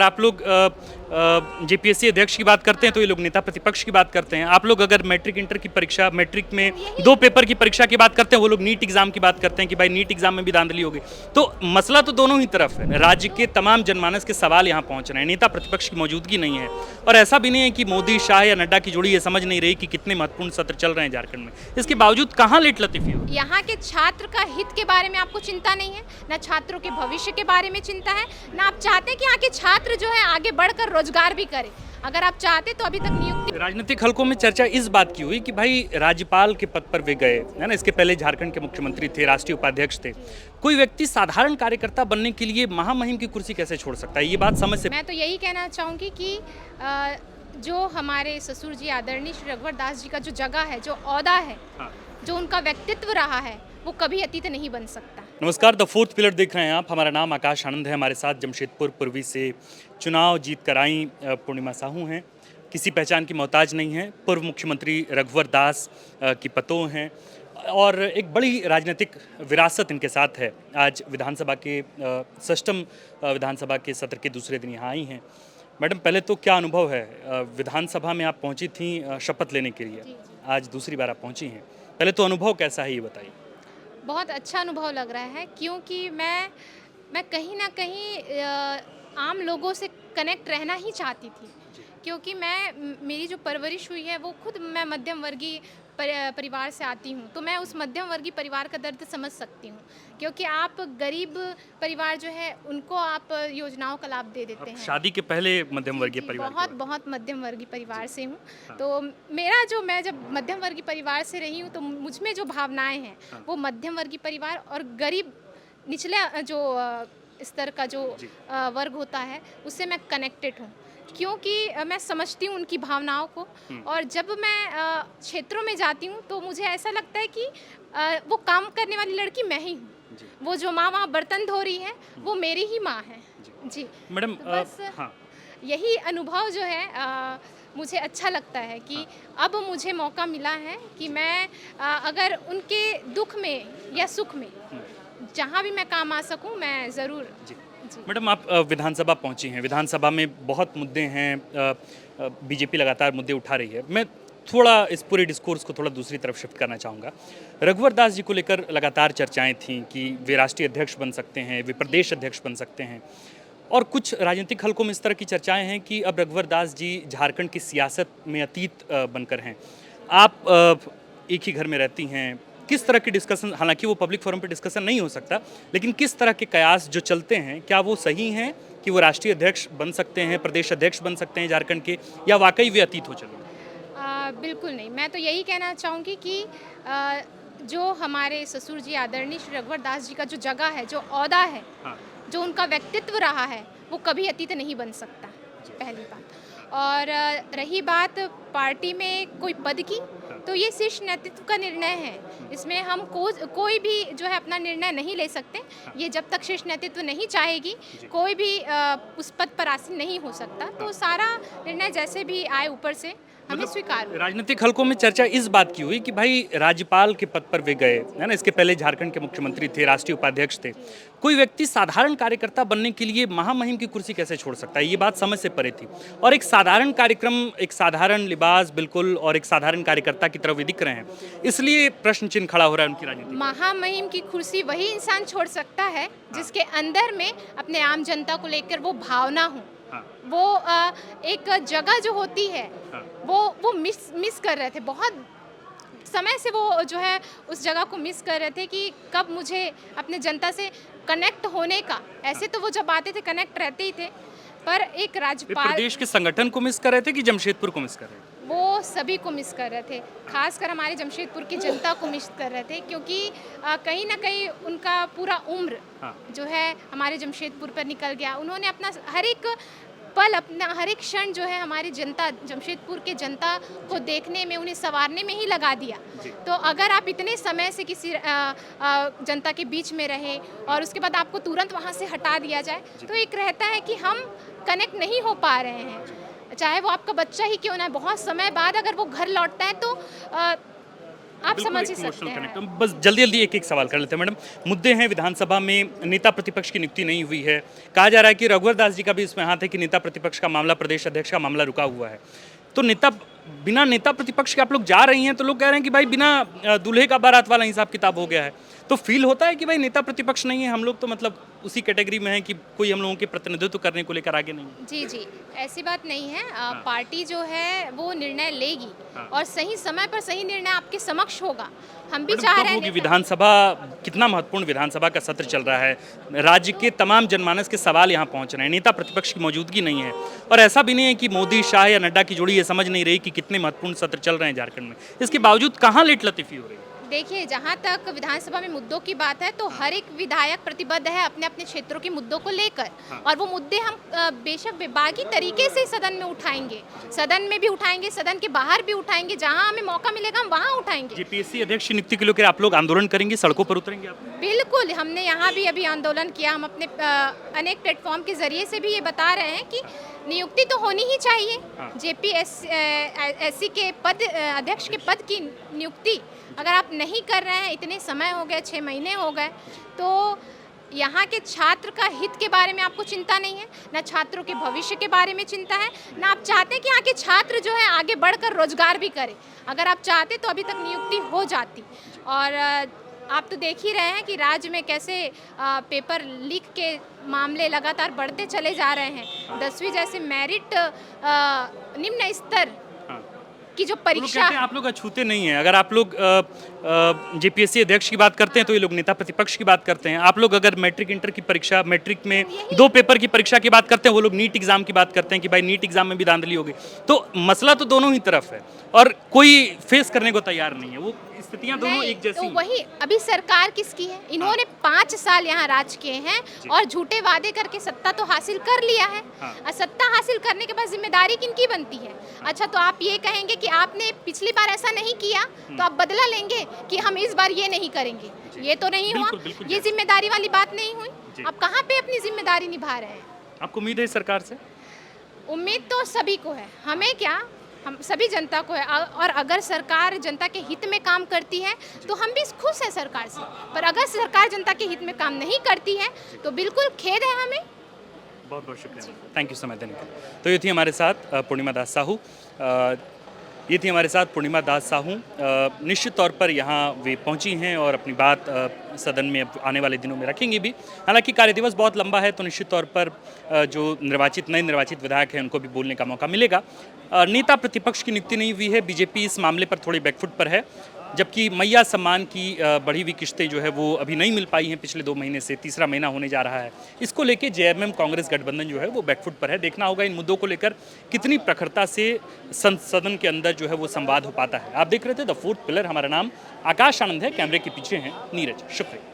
अगर आप लोग जेपीएससी अध्यक्ष की बात करते हैं तो ये लोग नेता प्रतिपक्ष की बात करते हैं। आप लोग अगर मैट्रिक इंटर की परीक्षा, मैट्रिक में 2 पेपर की परीक्षा की बात करते हैं, वो लोग नीट एग्जाम की बात करते हैं कि भाई नीट एग्जाम में भी धांधली हो गई। तो मसला तो दोनों ही तरफ है। राज्य के तमाम जनमानस के सवाल यहाँ पहुँच रहे हैं, नेता प्रतिपक्ष की मौजूदगी नहीं है। और ऐसा भी नहीं है कि मोदी, शाह या नड्डा की जोड़ी ये समझ नहीं रही कि कितने महत्वपूर्ण सत्र चल रहे हैं झारखंड में। इसके बावजूद कहाँ लेट लतीफी हो? यहाँ के छात्र का हित के बारे में आपको चिंता नहीं है, ना छात्रों के भविष्य के बारे में चिंता है, ना आप चाहते हैं कि यहाँ के छात्र जो है आगे बढ़कर रोजगार भी करें। अगर आप चाहते तो अभी तक नियुक्ति। राजनीतिक हलकों में चर्चा इस बात की हुई कि भाई राज्यपाल के पद पर वे गए, है ना। इसके पहले झारखंड के मुख्यमंत्री थे, राष्ट्रीय उपाध्यक्ष थे। कोई व्यक्ति साधारण कार्यकर्ता बनने के लिए महामहिम की कुर्सी कैसे छोड़ सकता है? ये बात समझ से। मैं तो यही कहना चाहूँगी कि जो हमारे ससुर जी आदरणीय श्री रघुवर दास जी का जो जगह है, जो ओहदा है, जो उनका व्यक्तित्व रहा है, वो कभी अतीत नहीं बन सकता। नमस्कार, द फोर्थ पिलर देख रहे हैं आप। हमारा नाम आकाश आनंद है। हमारे साथ जमशेदपुर पूर्वी से चुनाव जीत कर आई पूर्णिमा साहू हैं। किसी पहचान की मोहताज नहीं है। पूर्व मुख्यमंत्री रघुवर दास की पतोह हैं और एक बड़ी राजनीतिक विरासत इनके साथ है। आज विधानसभा के षष्ठम विधानसभा के सत्र के दूसरे दिन यहाँ आई हैं। मैडम, पहले तो क्या अनुभव है? विधानसभा में आप पहुँची थी शपथ लेने के लिए, आज दूसरी बार आप पहुँची हैं। पहले तो अनुभव कैसा है ये बताइए। बहुत अच्छा अनुभव लग रहा है, क्योंकि मैं कहीं ना कहीं आम लोगों से कनेक्ट रहना ही चाहती थी। क्योंकि मेरी जो परवरिश हुई है वो खुद मैं मध्यम वर्गीय परिवार से आती हूँ, तो मैं उस मध्यम वर्गीय परिवार का दर्द समझ सकती हूँ। क्योंकि आप गरीब परिवार जो है उनको आप योजनाओं का लाभ दे देते हैं। शादी के पहले मध्यम वर्गीय परिवार? बहुत मध्यम वर्गीय परिवार से हूँ। तो मैं जब मध्यम वर्गीय परिवार से रही हूँ तो मुझ में जो भावनाएं हैं वो मध्यम वर्गीय परिवार और गरीब निचले जो स्तर का जो वर्ग होता है उससे मैं कनेक्टेड हूँ। क्योंकि मैं समझती हूँ उनकी भावनाओं को। और जब मैं क्षेत्रों में जाती हूँ तो मुझे ऐसा लगता है कि वो काम करने वाली लड़की मैं ही हूँ। वो जो माँ वहाँ बर्तन धो रही है वो मेरी ही माँ है। जी मैडम, तो बस यही अनुभव जो है मुझे अच्छा लगता है कि अब मुझे मौका मिला है कि मैं अगर उनके दुख में या सुख में जहाँ भी मैं काम आ सकूँ मैं ज़रूर। मैडम, आप विधानसभा पहुंची हैं। विधानसभा में बहुत मुद्दे हैं, बीजेपी लगातार मुद्दे उठा रही है। मैं थोड़ा इस पूरे डिस्कोर्स को थोड़ा दूसरी तरफ शिफ्ट करना चाहूँगा। रघुवर दास जी को लेकर लगातार चर्चाएं थीं कि वे राष्ट्रीय अध्यक्ष बन सकते हैं, वे प्रदेश अध्यक्ष बन सकते हैं। और कुछ राजनीतिक हलकों में इस तरह की चर्चाएं हैं कि अब रघुवर दास जी झारखंड की सियासत में अतीत बनकर हैं। आप एक ही घर में रहती हैं, किस तरह की डिस्कशन, हालांकि वो पब्लिक फोरम पे डिस्कशन नहीं हो सकता, लेकिन किस तरह के कयास जो चलते हैं, क्या वो सही हैं कि वो राष्ट्रीय अध्यक्ष बन सकते हैं, प्रदेश अध्यक्ष बन सकते हैं झारखंड के, या वाकई वे अतीत हो चले? बिल्कुल नहीं। मैं तो यही कहना चाहूँगी कि जो हमारे ससुर जी आदरणीय श्री रघुवर दास जी का जो जगह है, जो ओहदा है, जो उनका व्यक्तित्व रहा है, वो कभी अतीत नहीं बन सकता, पहली बात। और रही बात पार्टी में कोई पद की, तो ये शीर्ष नेतृत्व का निर्णय है। इसमें हम कोई भी जो है अपना निर्णय नहीं ले सकते। ये जब तक शीर्ष नेतृत्व नहीं चाहेगी कोई भी उस पद पर आसीन नहीं हो सकता। तो सारा निर्णय जैसे भी आए ऊपर से हमें स्वीकार। राजनीतिक हलकों में चर्चा इस बात की हुई कि भाई राज्यपाल के पद पर वे गए, है ना। इसके पहले झारखंड के मुख्यमंत्री थे, राष्ट्रीय उपाध्यक्ष थे। कोई व्यक्ति साधारण कार्यकर्ता बनने के लिए महामहिम की कुर्सी कैसे छोड़ सकता है? ये बात समझ से परे थी। और एक साधारण कार्यक्रम, एक साधारण लिबास बिल्कुल, और एक साधारण कार्यकर्ता की तरफ वे दिख रहे हैं, इसलिए प्रश्न चिन्ह खड़ा हो रहा है उनकी राजनीति। महामहिम की कुर्सी वही इंसान छोड़ सकता है जिसके अंदर में अपने आम जनता को लेकर वो भावना हो। वो एक जगह जो होती है वो मिस कर रहे थे। बहुत समय से वो जो है उस जगह को मिस कर रहे थे कि कब मुझे अपने जनता से कनेक्ट होने का। ऐसे तो वो जब आते थे कनेक्ट रहते ही थे, पर एक राज्यपाल प्रदेश के संगठन को मिस कर रहे थे कि जमशेदपुर को मिस कर रहे थे? वो सभी को मिस कर रहे थे, खासकर हमारे जमशेदपुर की जनता को मिस कर रहे थे। क्योंकि कहीं ना कहीं उनका पूरा उम्र जो है हमारे जमशेदपुर पर निकल गया। उन्होंने अपना हर एक पल, अपना हर एक क्षण जो है हमारी जनता, जमशेदपुर के जनता को देखने में, उन्हें संवारने में ही लगा दिया। तो अगर आप इतने समय से किसी जनता के बीच में रहे और उसके बाद आपको तुरंत वहाँ से हटा दिया जाए, तो एक रहता है कि हम कनेक्ट नहीं हो पा रहे हैं। चाहे वो आपका बच्चा ही क्यों ना, बहुत समय बाद अगर वो घर लौटता है तो आप बिल्कुल समझ ही एक सकते इमोशनल हैं। कनेक्ट। बस जल्दी जल्दी एक एक सवाल कर लेते हैं मैडम। मुद्दे हैं विधानसभा में, नेता प्रतिपक्ष की नियुक्ति नहीं हुई है, कहा जा रहा है कि रघुवर दास जी का भी इसमें हाथ है कि नेता प्रतिपक्ष का मामला, प्रदेश अध्यक्ष का मामला रुका हुआ है। तो बिना नेता प्रतिपक्ष के आप लोग जा रही हैं, तो लोग कह रहे हैं कि भाई बिना दूल्हे का बारात वाला हिसाब किताब हो गया है। तो फील होता है कि भाई नेता प्रतिपक्ष नहीं है, हम लोग तो मतलब उसी कैटेगरी में है कि कोई हम लोगों के प्रतिनिधित्व करने को लेकर आगे नहीं है। जी जी, ऐसी बात नहीं है। पार्टी जो है वो निर्णय लेगी और सही समय पर सही निर्णय आपके समक्ष होगा। हम भी मैडम, चाह कब रहे हैं होगी नेता- विधानसभा? कितना महत्वपूर्ण विधानसभा का सत्र चल रहा है, राज्य के तमाम जनमानस के सवाल यहाँ पहुँच रहे हैं, नेता प्रतिपक्ष की मौजूदगी नहीं है। और ऐसा भी नहीं है कि मोदी, शाह या नड्डा की जोड़ी ये समझ नहीं रही कि कितने महत्वपूर्ण सत्र चल रहे हैं झारखंड में। इसके बावजूद कहाँ लेट लतीफी हो रही है? देखिए, जहाँ तक विधानसभा में मुद्दों की बात है तो हर एक विधायक प्रतिबद्ध है अपने अपने क्षेत्रों के मुद्दों को लेकर, और वो मुद्दे हम बेशक विभागीय तरीके से सदन में उठाएंगे, सदन में भी उठाएंगे, सदन के बाहर भी उठाएंगे, जहाँ हमें मौका मिलेगा हम वहाँ उठाएंगे। जेपीएससी अध्यक्ष की नियुक्ति के लेकर आप लोग आंदोलन करेंगे, सड़कों पर उतरेंगे आप? बिल्कुल, हमने यहाँ भी अभी आंदोलन किया। हम अपने अनेक प्लेटफॉर्म के जरिए से भी ये बता रहे हैं कि नियुक्ति तो होनी ही चाहिए। जेपीएससी के पद, अध्यक्ष के पद की नियुक्ति अगर आप नहीं कर रहे हैं, इतने समय हो गए, 6 महीने हो गए, तो यहाँ के छात्र का हित के बारे में आपको चिंता नहीं है, ना छात्रों के भविष्य के बारे में चिंता है, ना आप चाहते हैं कि यहाँ के छात्र जो है आगे बढ़कर रोजगार भी करें। अगर आप चाहते तो अभी तक नियुक्ति हो जाती। और आप तो देख ही रहे हैं कि राज्य में कैसे पेपर लीक के मामले लगातार बढ़ते चले जा रहे हैं। 10वीं जैसे मेरिट निम्न स्तर की जो लोग परीक्षा कहते हैं आप लोग अछूते नहीं हैं। अगर आप लोग जेपीएससी अध्यक्ष की बात करते हैं तो ये लोग नेता प्रतिपक्ष की बात करते हैं। आप लोग अगर मैट्रिक इंटर की परीक्षा, मैट्रिक में 2 पेपर की परीक्षा की बात करते हैं, वो लोग नीट एग्जाम की बात करते हैं कि भाई नीट एग्जाम में भी धांधली हो गई। तो मसला तो दोनों ही तरफ है और कोई फेस करने को तैयार नहीं है। वो स्थितियां दोनों नहीं, एक जैसी तो हैं। वही अभी सरकार किसकी है? इन्होंने 5 साल यहाँ राज किए हैं और झूठे वादे करके सत्ता तो हासिल कर लिया है। और सत्ता हासिल करने के बाद जिम्मेदारी किनकी बनती है? अच्छा, तो आप ये कहेंगे कि आपने पिछली बार ऐसा नहीं किया तो आप बदला लेंगे कि हम इस बार ये नहीं करेंगे। ये तो नहीं हुआ, बिल्कुल ये जिम्मेदारी वाली बात नहीं हुई। आप कहाँ पे अपनी जिम्मेदारी निभा रहे हैं? आपको उम्मीद है इस सरकार से? उम्मीद तो सभी को है, हमें क्या, हम सभी जनता को है। और अगर सरकार जनता के हित में काम करती है तो हम भी खुश हैं सरकार से, पर अगर सरकार जनता के हित में काम नहीं करती है तो बिल्कुल खेद है हमें। बहुत बहुत शुक्रिया, थैंक यू समय देने के लिए। तो ये थी हमारे साथ पूर्णिमा दास साहू। निश्चित तौर पर यहाँ वे पहुँची हैं और अपनी बात सदन में आने वाले दिनों में रखेंगी भी। हालांकि कार्यदिवस बहुत लंबा है तो निश्चित तौर पर जो नए निर्वाचित विधायक हैं उनको भी बोलने का मौका मिलेगा। नेता प्रतिपक्ष की नियुक्ति नहीं हुई है, बीजेपी इस मामले पर थोड़ी बैकफुट पर है, जबकि मैया सम्मान की बढ़ी हुई किस्तें जो है वो अभी नहीं मिल पाई हैं पिछले 2 महीने से, तीसरा महीना होने जा रहा है। इसको लेके जेएमएम कांग्रेस गठबंधन जो है वो बैकफुट पर है। देखना होगा इन मुद्दों को लेकर कितनी प्रखरता से सदन के अंदर जो है वो संवाद हो पाता है। आप देख रहे थे द फोर्थ पिलर, हमारा नाम आकाश आनंद है, कैमरे के पीछे हैं नीरज। शुक्रिया।